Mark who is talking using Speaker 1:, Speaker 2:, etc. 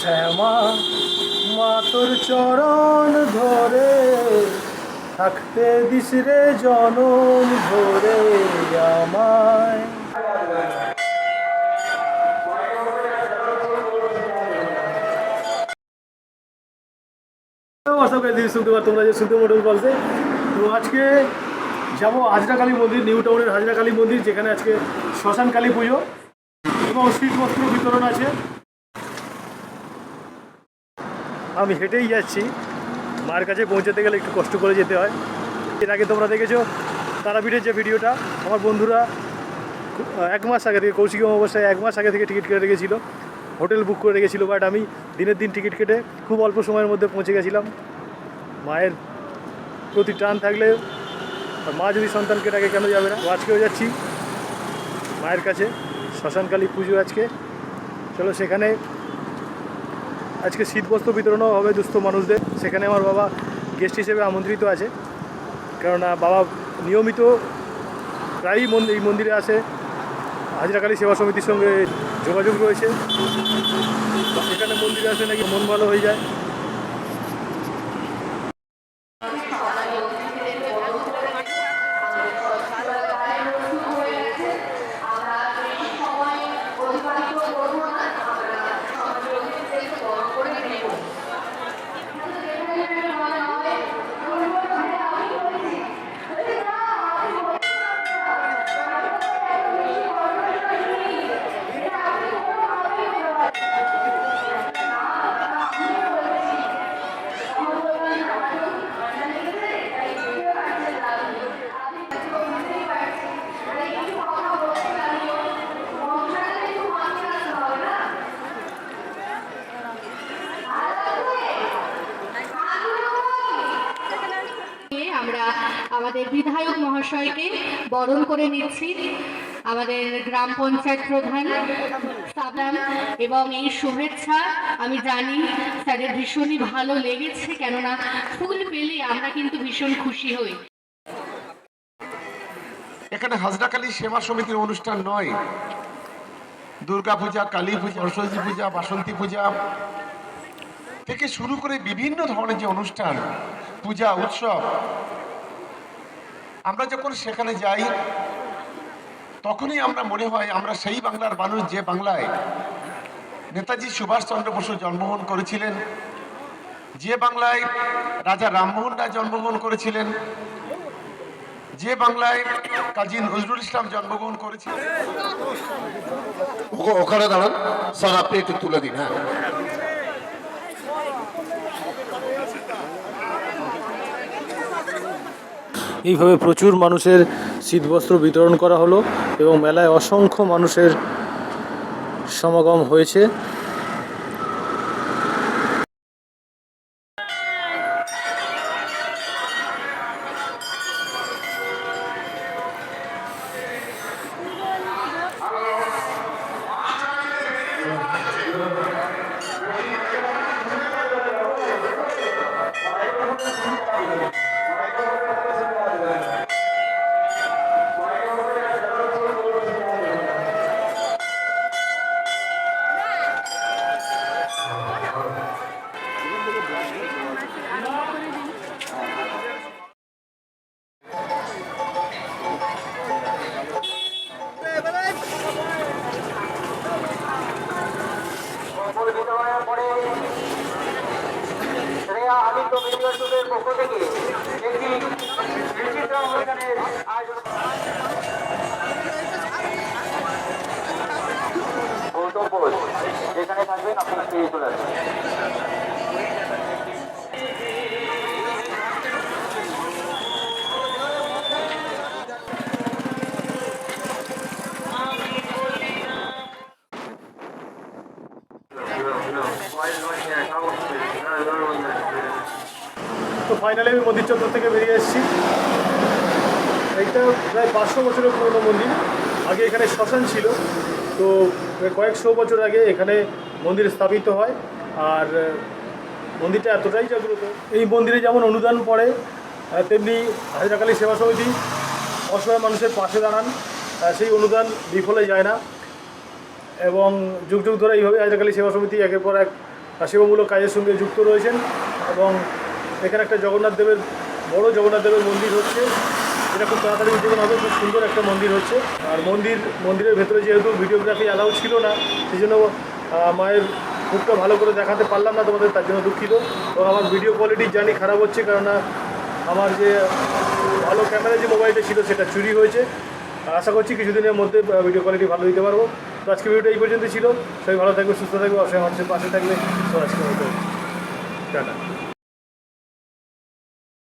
Speaker 1: শ্যামা মা তোর চরণ ধরে থাকতে দিস রে জনম ধরে আমায়। শুনতে পার তোমরা যে শুনতে মোটর বলছে। তো আজকে যাবো হাজরা কালী মন্দির, নিউ টাউনের হাজরা কালী মন্দির, যেখানে আজকে শ্মশান কালী পুজো এবং শীতবস্ত্র বিতরণ আছে। আমি হেঁটেই যাচ্ছি, মায়ের কাছে পৌঁছাতে গেলে একটু কষ্ট করে যেতে হয়। এর আগে তোমরা দেখেছো তারাপীঠের যে ভিডিওটা, আমার বন্ধুরা 1 মাস আগে থেকে, কৌশিকী অমাবস্যায় 1 মাস আগে থেকে টিকিট কেটে রেখেছিলো, হোটেল বুক করে রেখেছিলো। বাট আমি দিনের দিন টিকিট কেটে খুব অল্প সময়ের মধ্যে পৌঁছে গেছিলাম। মায়ের প্রতি টান থাকলে মা যদি সন্তানকে ডাকে কেন যাবে না। তো আজকেও যাচ্ছি মায়ের কাছে, শ্মশানকালী পুজো আজকে। চলো সেখানে আজকে শীতবস্ত্র বিতরণও হবে দুস্থ মানুষদের। সেখানে আমার বাবা গেস্ট হিসেবে আমন্ত্রিত আছে, কেননা বাবা নিয়মিত প্রায়ই এই মন্দিরে আসে। হাজরা কালী সেবা সমিতির সঙ্গে যোগাযোগ রয়েছে, এখানে মন্দিরে আসে নাকি মন ভালো হয়ে যায়।
Speaker 2: আমরা আমাদের বিধায়ক মহাশয়কে বরণ করে নিচ্ছি, আমাদের গ্রাম পঞ্চায়েত প্রধান সাবধান। এবং এই শুভেচ্ছা আমি জানি স্যারের ভীষণই ভালো লেগেছে, কেননা ফুল পেলে আমরা কিন্তু ভীষণ খুশি হই।
Speaker 3: এখানে হাজরা কালী সেবা সমিতির অনুষ্ঠান নয়, দুর্গা পূজা, কালী পূজা, সরস্বতী পূজা, বাসন্তী পূজা থেকে শুরু করে বিভিন্ন ধরনের যে অনুষ্ঠান, পূজা, উৎসব, আমরা যখন সেখানে যাই তখনই আমরা মনে হয় আমরা সেই বাংলার মানুষ যে বাংলায় নেতাজি সুভাষচন্দ্র বসু জন্মগ্রহণ করেছিলেন, যে বাংলায় রাজা রামমোহন রায় জন্মগ্রহণ করেছিলেন, যে বাংলায় কাজী নজরুল ইসলাম জন্মগ্রহণ করেছিলেন।
Speaker 4: ওখানে দাঁড়ান স্যার, আপনি একটু তুলে দিন। হ্যাঁ,
Speaker 1: এইভাবে প্রচুর মানুষের শীতবস্ত্র বিতরণ করা হলো এবং মেলায় অসংখ্য মানুষের সমাগম হয়েছে।
Speaker 5: যেখানে থাকবেন আপনি স্টেজে চলে আসবেন।
Speaker 1: তো ফাইনালি আমি মন্দির চত্বর থেকে বেরিয়ে এসেছি। এইটা প্রায় 500 বছরের পুরনো মন্দির। আগে এখানে শ্মশান ছিল, তো কয়েকশো বছর আগে এখানে মন্দির স্থাপিত হয়। আর মন্দিরটা এতটাই জাগ্রত, এই মন্দিরে যেমন অনুদান পড়ে তেমনি হাজরা কালী সেবা সমিতি অসহায় মানুষের পাশে দাঁড়ান, সেই অনুদান বিফলে যায় না। এবং যুগ যুগ ধরে এইভাবে হাজরা কালী সেবা সমিতি একের পর এক সেবামূলক কাজের সঙ্গে যুক্ত রয়েছেন। এবং এখানে একটা বড় জগন্নাথ দেবের মন্দির হচ্ছে, যেটা খুব তাড়াতাড়ি উদ্বোধন হবে। খুব সুন্দর একটা মন্দির হচ্ছে। আর মন্দিরের ভেতরে যেহেতু ভিডিওগ্রাফি অ্যালাউ ছিল না, সেই জন্য মায়ের মুখটা ভালো করে দেখাতে পারলাম না তোমাদের, তার জন্য দুঃখিত। এবং আমার ভিডিও কোয়ালিটি জানি খারাপ হচ্ছে, কেননা আমার যে ভালো ক্যামেরা যে মোবাইলটা ছিল সেটা চুরি হয়েছে। আশা করছি কিছুদিনের মধ্যে ভিডিও কোয়ালিটি ভালো দিতে পারবো। তো আজকে ভিডিওটা এই পর্যন্ত ছিল। সবাই ভালো থাকবে, সুস্থ থাকবে, অবশ্যই মানুষের পাশে থাকবে। তো আজকে টাটা।